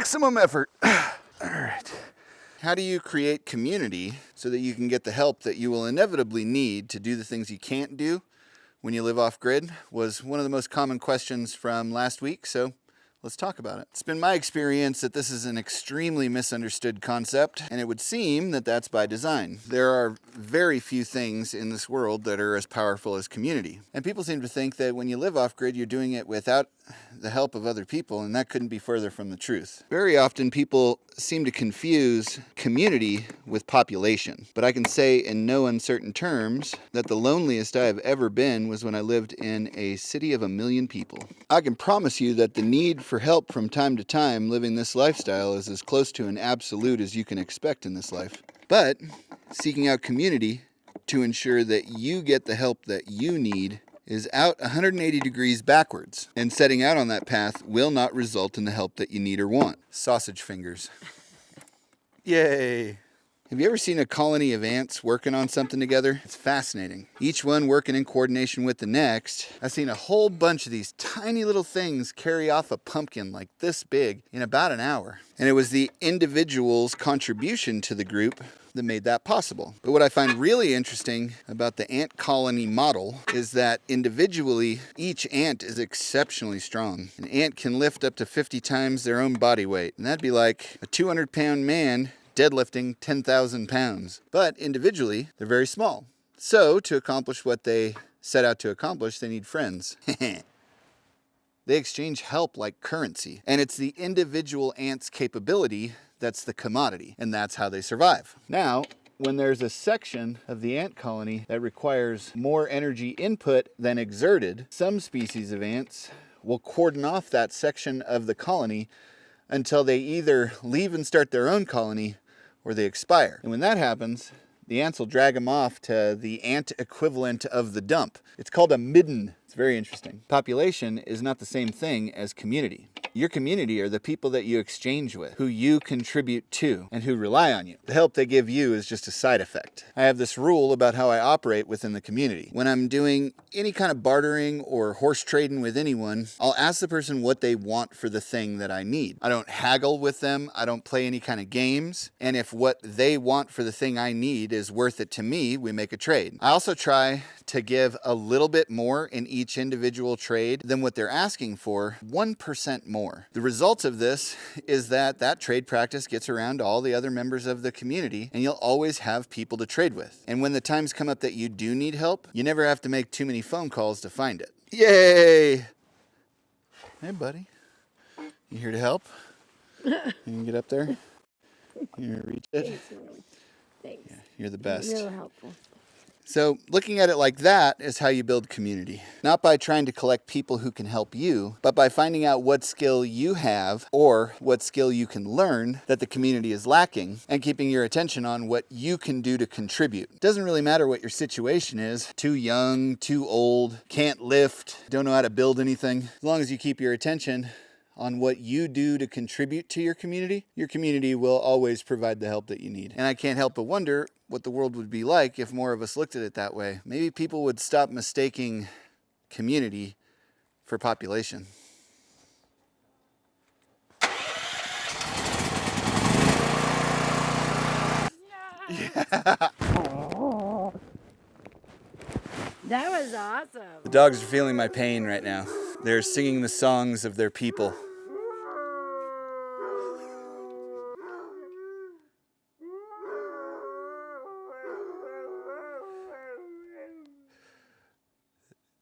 maximum effort. All right. How do you create community so that you can get the help that you will inevitably need to do the things you can't do when you live off grid? Was one of the most common questions from last week, so let's talk about it. It's been my experience that this is an extremely misunderstood concept, and it would seem that that's by design. There are very few things in this world that are as powerful as community. And people seem to think that when you live off grid, you're doing it without the help of other people, and that couldn't be further from the truth. Very often people seem to confuse community with population, but I can say in no uncertain terms that the loneliest I have ever been was when I lived in a city of 1 million people. I can promise you that the need for help from time to time living this lifestyle is as close to an absolute as you can expect in this life. But seeking out community to ensure that you get the help that you need is out 180 degrees backwards, and setting out on that path will not result in the help that you need or want. Sausage fingers. Yay! Have you ever seen a colony of ants working on something together? It's fascinating. Each one working in coordination with the next. I've seen a whole bunch of these tiny little things carry off a pumpkin like this big in about an hour. And it was the individual's contribution to the group that made that possible. But what I find really interesting about the ant colony model is that individually, each ant is exceptionally strong. An ant can lift up to 50 times their own body weight. And that'd be like a 200-pound man deadlifting 10,000 pounds. But individually, they're very small. So to accomplish what they set out to accomplish, they need friends. They exchange help like currency. And it's the individual ant's capability that's the commodity, and that's how they survive. Now, when there's a section of the ant colony that requires more energy input than exerted, some species of ants will cordon off that section of the colony until they either leave and start their own colony or they expire. And when that happens, the ants will drag them off to the ant equivalent of the dump. It's called a midden. It's very interesting. Population is not the same thing as community. Your community are the people that you exchange with, who you contribute to, and who rely on you. The help they give you is just a side effect. I have this rule about how I operate within the community. When I'm doing any kind of bartering or horse trading with anyone, I'll ask the person what they want for the thing that I need. I don't haggle with them. I don't play any kind of games. And if what they want for the thing I need is worth it to me, we make a trade. I also try to give a little bit more in each individual trade than what they're asking for, 1% more. The result of this is that that trade practice gets around to all the other members of the community, and you'll always have people to trade with. And when the times come up that you do need help, you never have to make too many phone calls to find it. Yay! Hey, buddy. You here to help? You can get up there? You reach it? Thanks, Willie. Thanks. Yeah, you're the best. You're helpful. So looking at it like that is how you build community. Not by trying to collect people who can help you, but by finding out what skill you have or what skill you can learn that the community is lacking and keeping your attention on what you can do to contribute. It doesn't really matter what your situation is. Too young, too old, can't lift, don't know how to build anything. As long as you keep your attention on what you do to contribute to your community will always provide the help that you need. And I can't help but wonder what the world would be like if more of us looked at it that way. Maybe people would stop mistaking community for population. Yeah. That was awesome. The dogs are feeling my pain right now. They're singing the songs of their people.